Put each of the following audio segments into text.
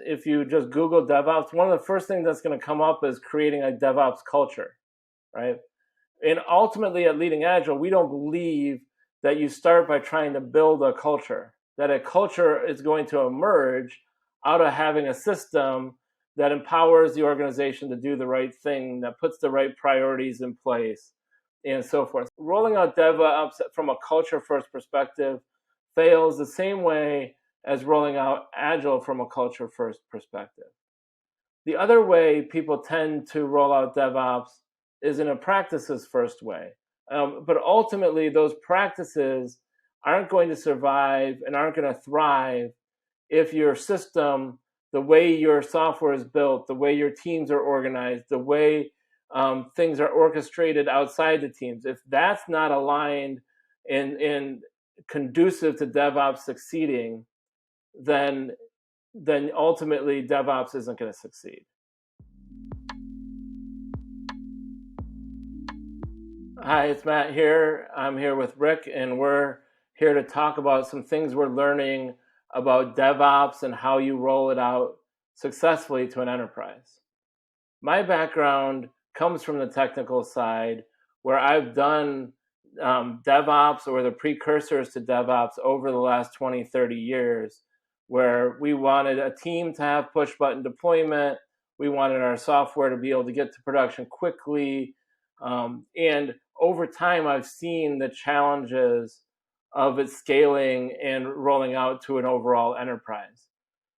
if you just Google DevOps, one of the first things that's going to come up is creating a DevOps culture, right? And ultimately at Leading Agile, we don't believe that you start by trying to build a culture, that a culture is going to emerge out of having a system that empowers the organization to do the right thing, that puts the right priorities in place, and so forth. Rolling out DevOps from a culture first perspective fails the same way as rolling out Agile from a culture first perspective. The other way people tend to roll out DevOps is in a practices first way. But ultimately, those practices aren't going to survive and aren't going to thrive if your system, the way your software is built, the way your teams are organized, the way things are orchestrated outside the teams, if that's not aligned and conducive to DevOps succeeding, then ultimately DevOps isn't going to succeed. Hi, it's Matt here. I'm here with Rick, and we're here to talk about some things we're learning about DevOps and how you roll it out successfully to an enterprise. My background comes from the technical side, where I've done DevOps or the precursors to DevOps over the last 20, 30 years, where we wanted a team to have push button deployment. We wanted our software to be able to get to production quickly. And over time, I've seen the challenges of it scaling and rolling out to an overall enterprise.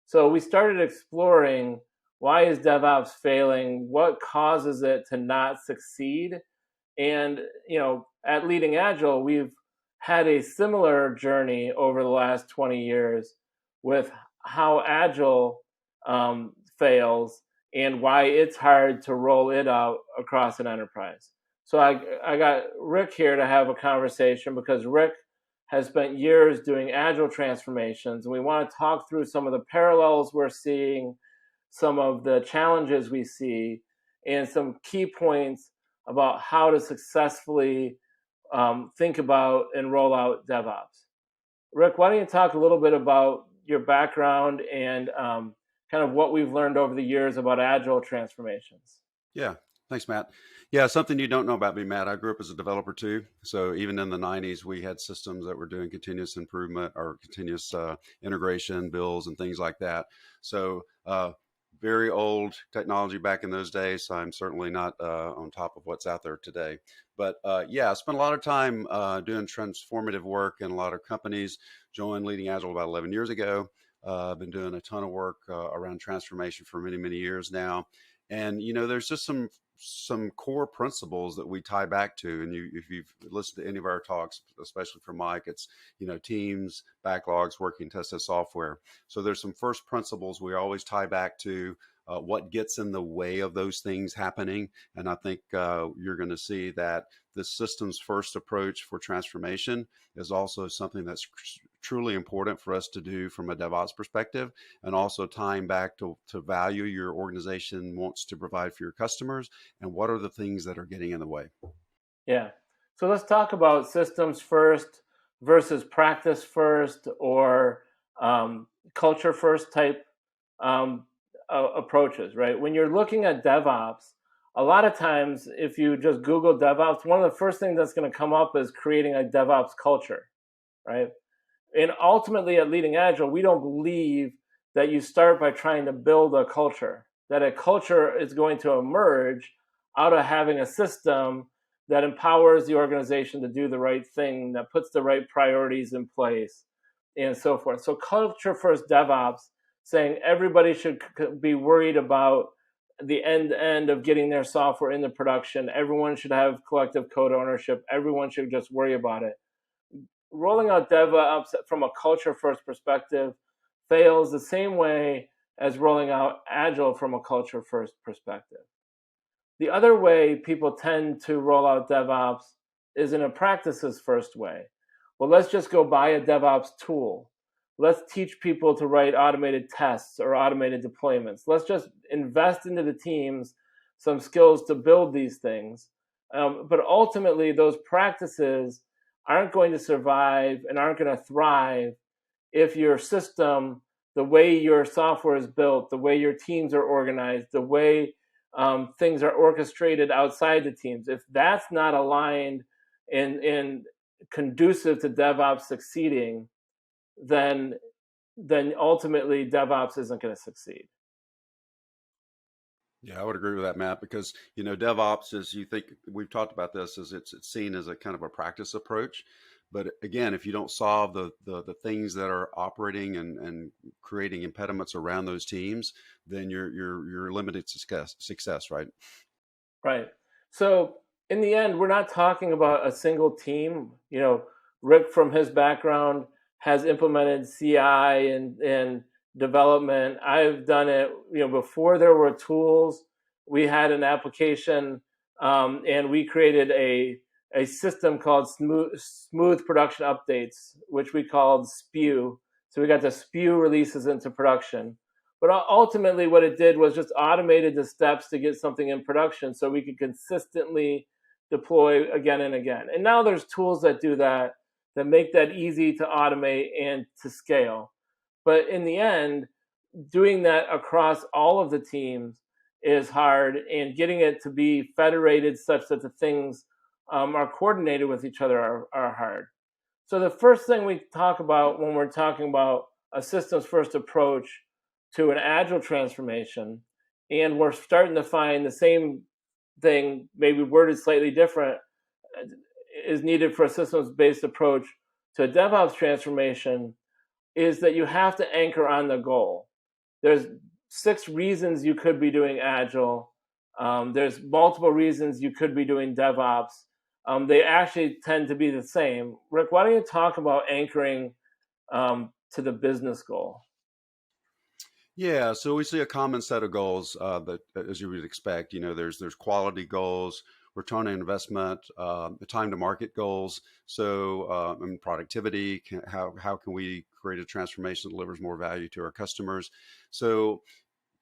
So we started exploring, why is DevOps failing? What causes it to not succeed? And, at Leading Agile, we've had a similar journey over the last 20 years with how Agile fails and why it's hard to roll it out across an enterprise. So I got Rick here to have a conversation, because Rick has spent years doing Agile transformations, and we want to talk through some of the parallels we're seeing, some of the challenges we see, and some key points about how to successfully think about and roll out DevOps. Rick, why don't you talk a little bit about your background and kind of what we've learned over the years about Agile transformations? Yeah, thanks, Matt. Yeah, something you don't know about me, Matt. I grew up as a developer too. So even in the 90s, we had systems that were doing continuous improvement or continuous integration, builds, and things like that. So very old technology back in those days. So I'm certainly not on top of what's out there today. But yeah, I spent a lot of time doing transformative work in a lot of companies. Joined Leading Agile about 11 years ago. I've been doing a ton of work around transformation for many, many years now. And, there's just some core principles that we tie back to. And if you've listened to any of our talks, especially from Mike, it's, teams, backlogs, working tested software. So there's some first principles we always tie back to, what gets in the way of those things happening. And I think you're going to see that the systems first approach for transformation is also something that's truly important for us to do from a DevOps perspective, and also tying back to value your organization wants to provide for your customers, and what are the things that are getting in the way. Yeah. So let's talk about systems first versus practice first, or culture first type approaches, right? When you're looking at DevOps, a lot of times, if you just Google DevOps, one of the first things that's going to come up is creating a DevOps culture, right? And ultimately at Leading Agile, we don't believe that you start by trying to build a culture, that a culture is going to emerge out of having a system that empowers the organization to do the right thing, that puts the right priorities in place, and so forth. So culture first DevOps, saying everybody should be worried about the end of getting their software into production. Everyone should have collective code ownership. Everyone should just worry about it. Rolling out DevOps from a culture first perspective fails the same way as rolling out Agile from a culture first perspective. The other way people tend to roll out DevOps is in a practices first way. Well, let's just go buy a DevOps tool. Let's teach people to write automated tests or automated deployments. Let's just invest into the teams some skills to build these things. But ultimately, those practices aren't going to survive and aren't going to thrive if your system, the way your software is built, the way your teams are organized, the way things are orchestrated outside the teams, if that's not aligned and conducive to DevOps succeeding, then ultimately DevOps isn't going to succeed. Yeah, I would agree with that, Matt, because DevOps is, you think we've talked about this, is it's seen as a kind of a practice approach. But again, if you don't solve the things that are operating and creating impediments around those teams, then you're limited success, right? Right. So in the end, we're not talking about a single team. Rick, from his background, has implemented CI and development. I've done it. Before there were tools, we had an application, and we created a system called smooth production updates, which we called spew. So we got to spew releases into production. But ultimately, what it did was just automated the steps to get something in production so we could consistently deploy again and again. And now there's tools that do that, that make that easy to automate and to scale. But in the end, doing that across all of the teams is hard, and getting it to be federated such that the things are coordinated with each other are hard. So the first thing we talk about when we're talking about a systems first approach to an agile transformation, and we're starting to find the same thing, maybe worded slightly different, is needed for a systems based approach to a DevOps transformation, is that you have to anchor on the goal. There's 6 reasons you could be doing agile. There's multiple reasons you could be doing DevOps. They actually tend to be the same. Rick, why don't you talk about anchoring to the business goal? Yeah, so we see a common set of goals that, as you would expect, there's quality goals, return on investment, time to market goals. So, and productivity. How can we create a transformation that delivers more value to our customers? So,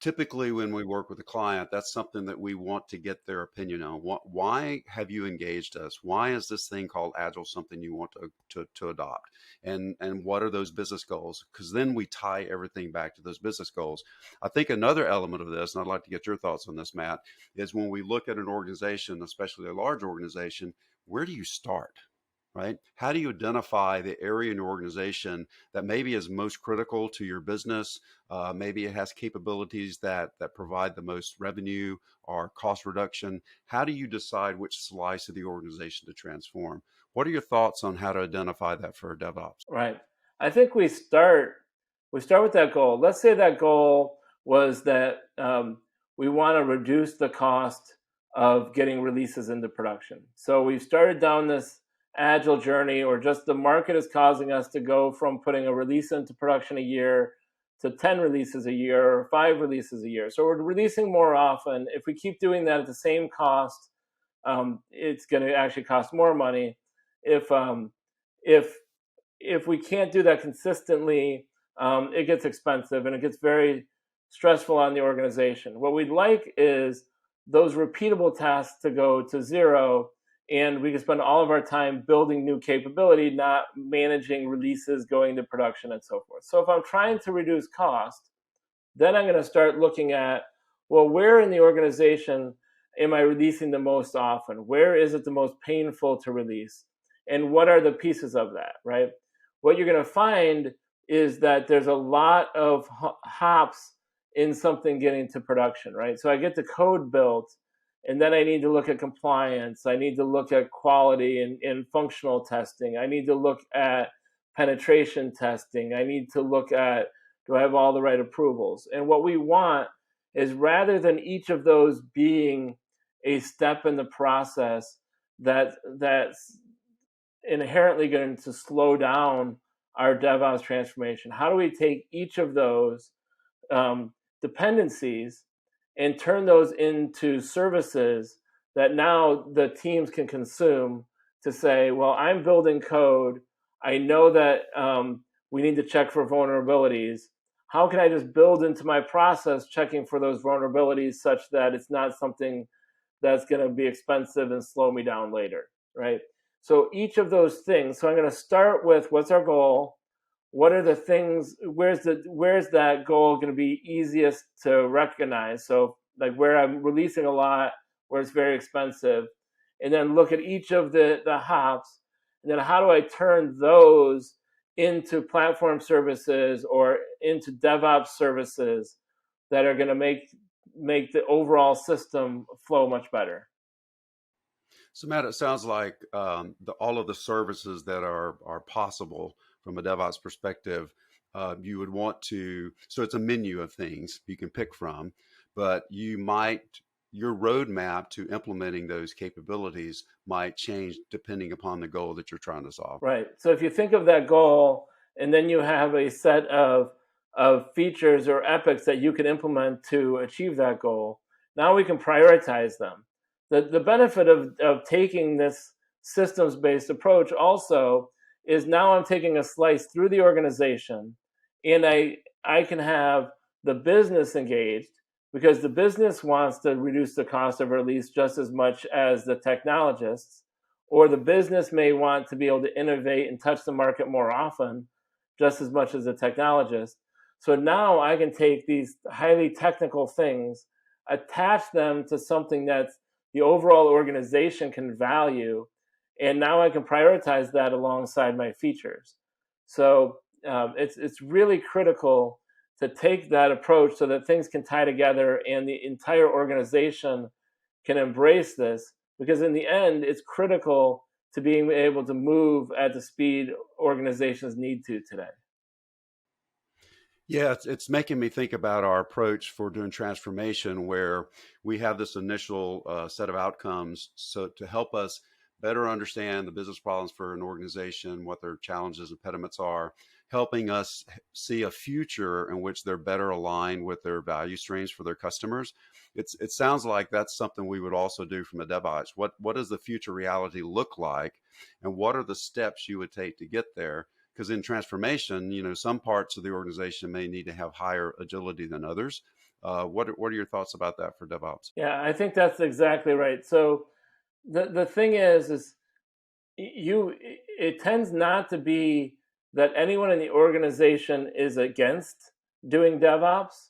typically when we work with a client, that's something that we want to get their opinion on. Why have you engaged us? Why is this thing called Agile something you want to adopt? And what are those business goals? Because then we tie everything back to those business goals. I think another element of this, and I'd like to get your thoughts on this, Matt, is when we look at an organization, especially a large organization, where do you start? Right? How do you identify the area in your organization that maybe is most critical to your business? Maybe it has capabilities that provide the most revenue or cost reduction. How do you decide which slice of the organization to transform? What are your thoughts on how to identify that for DevOps? Right. I think we start with that goal. Let's say that goal was that we want to reduce the cost of getting releases into production. So we've started down this agile journey, or just the market is causing us to go from putting a release into production a year to 10 releases a year or 5 releases a year. So we're releasing more often. If we keep doing that at the same cost, it's going to actually cost more money. If if if we can't do that consistently, it gets expensive and it gets very stressful on the organization. What we'd like is those repeatable tasks to go to zero, and we can spend all of our time building new capability, not managing releases going to production and so forth. So if I'm trying to reduce cost, then I'm going to start looking at, well, where in the organization am I releasing the most often? Where is it the most painful to release? And what are the pieces of that, right? What you're going to find is that there's a lot of hops in something getting to production, right? So I get the code built, and then I need to look at compliance. I need to look at quality and functional testing. I need to look at penetration testing. I need to look at, do I have all the right approvals? And what we want is, rather than each of those being a step in the process that's inherently going to slow down our DevOps transformation, how do we take each of those dependencies and turn those into services that now the teams can consume, to say, well, I'm building code. I know that we need to check for vulnerabilities. How can I just build into my process checking for those vulnerabilities such that it's not something that's going to be expensive and slow me down later, right? So each of those things. So I'm going to start with, what's our goal? what are the things, where's that goal going to be easiest to recognize? So like where I'm releasing a lot, where it's very expensive, and then look at each of the hops, and then how do I turn those into platform services or into DevOps services that are going to make the overall system flow much better. So, Matt, it sounds like all of the services that are possible from a DevOps perspective, you would want to. So, it's a menu of things you can pick from, but your roadmap to implementing those capabilities might change depending upon the goal that you're trying to solve. Right. So if you think of that goal, and then you have a set of features or epics that you can implement to achieve that goal, now we can prioritize them. The benefit of taking this systems based approach also is now I'm taking a slice through the organization, and I can have the business engaged because the business wants to reduce the cost of release just as much as the technologists, or the business may want to be able to innovate and touch the market more often just as much as the technologist. So now I can take these highly technical things, attach them to something that the overall organization can value, and now I can prioritize that alongside my features. So it's really critical to take that approach so that things can tie together and the entire organization can embrace this, because in the end, it's critical to being able to move at the speed organizations need to today. Yeah, it's making me think about our approach for doing transformation, where we have this initial set of outcomes, so to help us better understand the business problems for an organization, what their challenges and impediments are, helping us see a future in which they're better aligned with their value streams for their customers. It sounds like that's something we would also do from a DevOps. What does the future reality look like, and what are the steps you would take to get there? Because in transformation, some parts of the organization may need to have higher agility than others. What are your thoughts about that for DevOps? Yeah, I think that's exactly right. So the thing is you it tends not to be that anyone in the organization is against doing DevOps.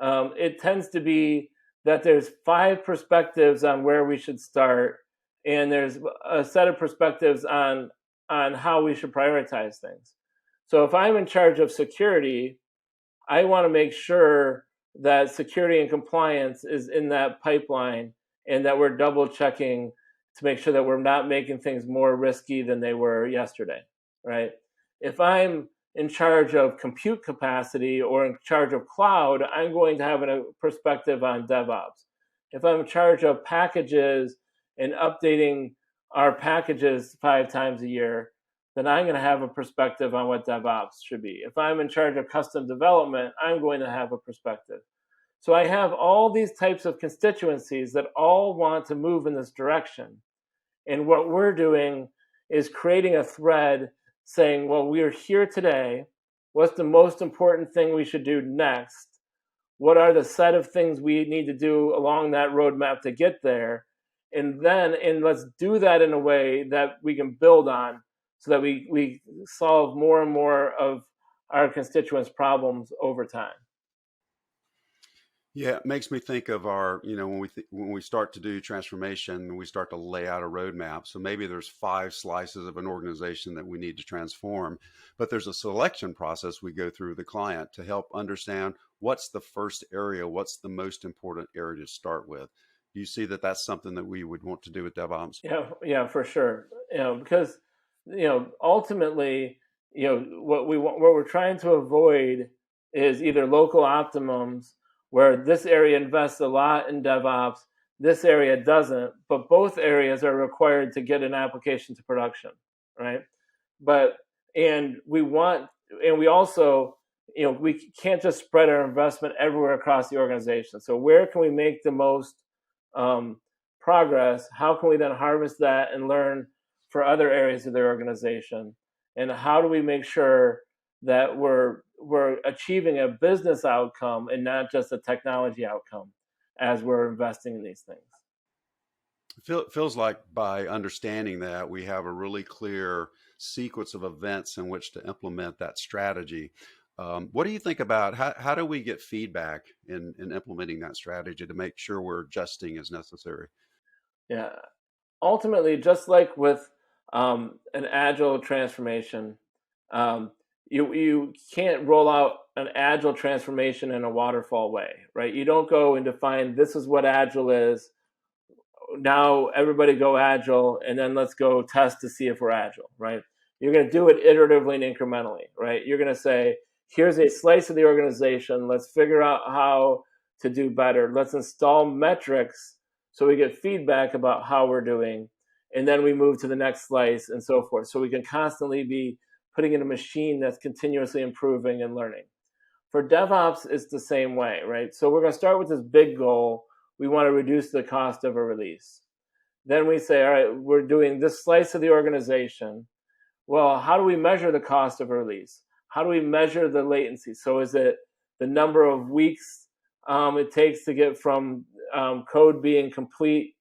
It tends to be that there's 5 perspectives on where we should start, and there's a set of perspectives on how we should prioritize things. So if I'm in charge of security, I want to make sure that security and compliance is in that pipeline, and that we're double checking to make sure that we're not making things more risky than they were yesterday, right? If I'm in charge of compute capacity or in charge of cloud, I'm going to have a perspective on DevOps. If I'm in charge of packages and updating our packages 5 times a year, then I'm going to have a perspective on what DevOps should be. If I'm in charge of custom development, I'm going to have a perspective. So I have all these types of constituencies that all want to move in this direction. And what we're doing is creating a thread saying, well, we're here today. What's the most important thing we should do next? What are the set of things we need to do along that roadmap to get there? And let's do that in a way that we can build on, so that we solve more and more of our constituents' problems over time. Yeah, it makes me think of our, when we start to do transformation, we start to lay out a roadmap. So maybe there's 5 slices of an organization that we need to transform, but there's a selection process we go through with the client to help understand what's the first area, what's the most important area to start with. Do you see that that's something that we would want to do with DevOps? Yeah, for sure. Because ultimately, what we're trying to avoid is either local optimums where this area invests a lot in DevOps, this area doesn't, but both areas are required to get an application to production, right? But and we also, we can't just spread our investment everywhere across the organization. So where can we make the most progress? How can we then harvest that and learn for other areas of their organization? And how do we make sure that we're achieving a business outcome and not just a technology outcome as we're investing in these things? Feels like by understanding that we have a really clear sequence of events in which to implement that strategy. What do you think about how do we get feedback in implementing that strategy to make sure we're adjusting as necessary? Yeah. Ultimately, just like with an agile transformation, um, you can't roll out an agile transformation in a waterfall way, right? You don't go and define this is what agile is. Now everybody go agile, and then let's go test to see if we're agile, right? You're going to do it iteratively and incrementally, right? You're going to say, here's a slice of the organization. Let's figure out how to do better. Let's install metrics so we get feedback about how we're doing, and then we move to the next slice and so forth. So we can constantly be putting in a machine that's continuously improving and learning. For DevOps, it's the same way, right? So we're going to start with this big goal. We want to reduce the cost of a release. Then we say, all right, we're doing this slice of the organization. Well, how do we measure the cost of a release? How do we measure the latency? So is it the number of weeks it takes to get from code being complete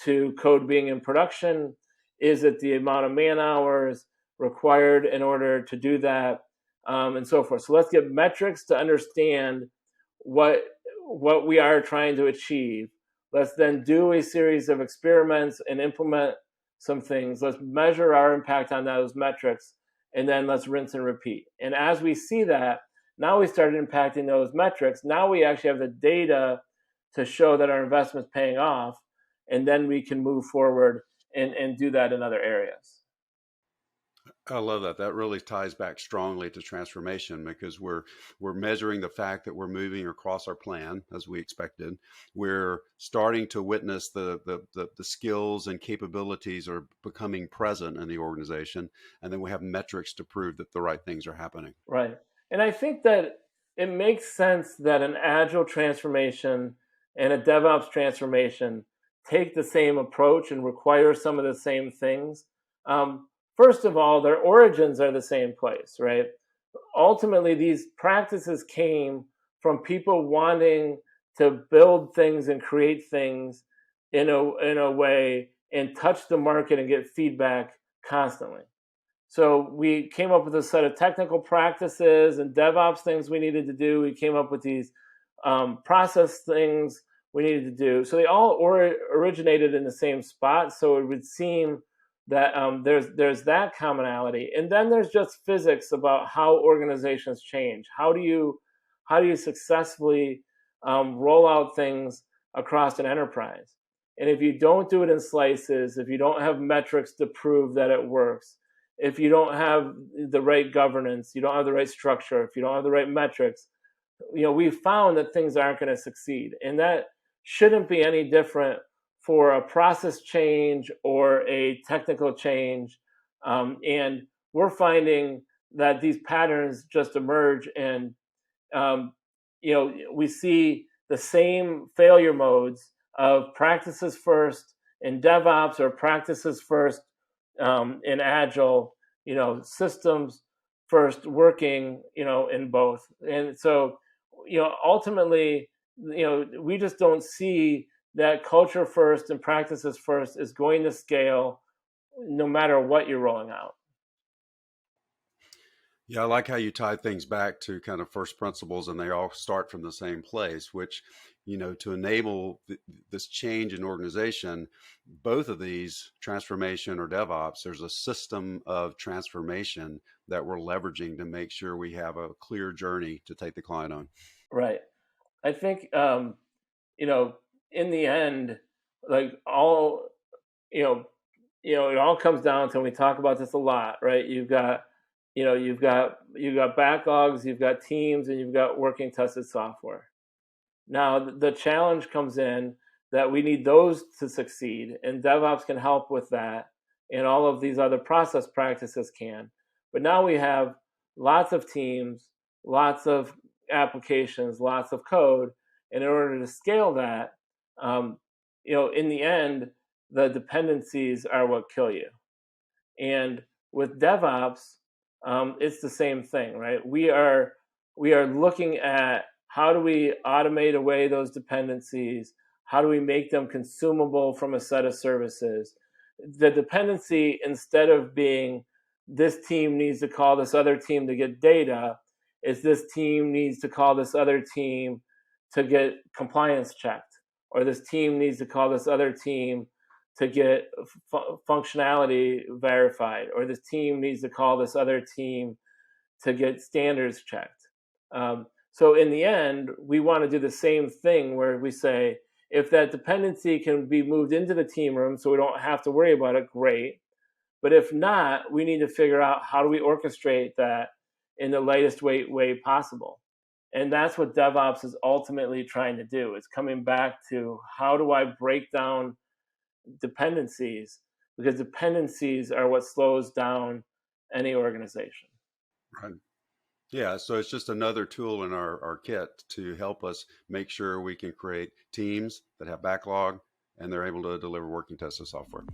to code being in production? Is it the amount of man hours required in order to do that, and so forth? So let's get metrics to understand what what we are trying to achieve. Let's then do a series of experiments and implement some things. Let's measure our impact on those metrics, and then let's rinse and repeat. And as we see that, now we started impacting those metrics. Now we actually have the data to show that our investment's paying off, and then we can move forward and do that in other areas. I love that. That really ties back strongly to transformation because we're measuring the fact that we're moving across our plan as we expected. We're starting to witness the skills and capabilities are becoming present in the organization, and then we have metrics to prove that the right things are happening. Right. And I think that it makes sense that an agile transformation and a DevOps transformation take the same approach and require some of the same things. Um, First of all, their origins are the same place, right? Ultimately, these practices came from people wanting to build things and create things in a way and touch the market and get feedback constantly. So we came up with a set of technical practices and DevOps things we needed to do. We came up with these process things we needed to do. So they all originated in the same spot. So it would seem that there's that commonality, and then there's just physics about how organizations change. How do you successfully roll out things across an enterprise? And if you don't do it in slices, if you don't have metrics to prove that it works, if you don't have the right governance, you don't have the right structure, if you don't have the right metrics, we found that things aren't going to succeed. And that shouldn't be any different for a process change or a technical change. And we're finding that these patterns just emerge, and we see the same failure modes of practices first in DevOps or practices first in Agile, systems first working, in both. And so, ultimately, we just don't see that culture first and practices first is going to scale no matter what you're rolling out. Yeah, I like how you tie things back to kind of first principles and they all start from the same place, which, to enable this change in organization, both of these, transformation or DevOps, there's a system of transformation that we're leveraging to make sure we have a clear journey to take the client on. Right. I think, in the end, like all, you know, it all comes down to, and we talk about this a lot, right? You've got backlogs, you've got teams, and you've got working tested software. Now the challenge comes in that we need those to succeed, and DevOps can help with that, and all of these other process practices can. But now we have lots of teams, lots of applications, lots of code, and in order to scale that, in the end, the dependencies are what kill you. And with DevOps, it's the same thing, right? We are looking at how do we automate away those dependencies? How do we make them consumable from a set of services? The dependency, instead of being this team needs to call this other team to get data, is this team needs to call this other team to get compliance checked, or this team needs to call this other team to get functionality verified, or this team needs to call this other team to get standards checked. So in the end, we want to do the same thing where we say, if that dependency can be moved into the team room so we don't have to worry about it, great. But if not, we need to figure out how do we orchestrate that in the lightest way possible. And that's what DevOps is ultimately trying to do. It's coming back to how do I break down dependencies, because dependencies are what slows down any organization. Right. Yeah, so it's just another tool in our kit to help us make sure we can create teams that have backlog and they're able to deliver working tested software.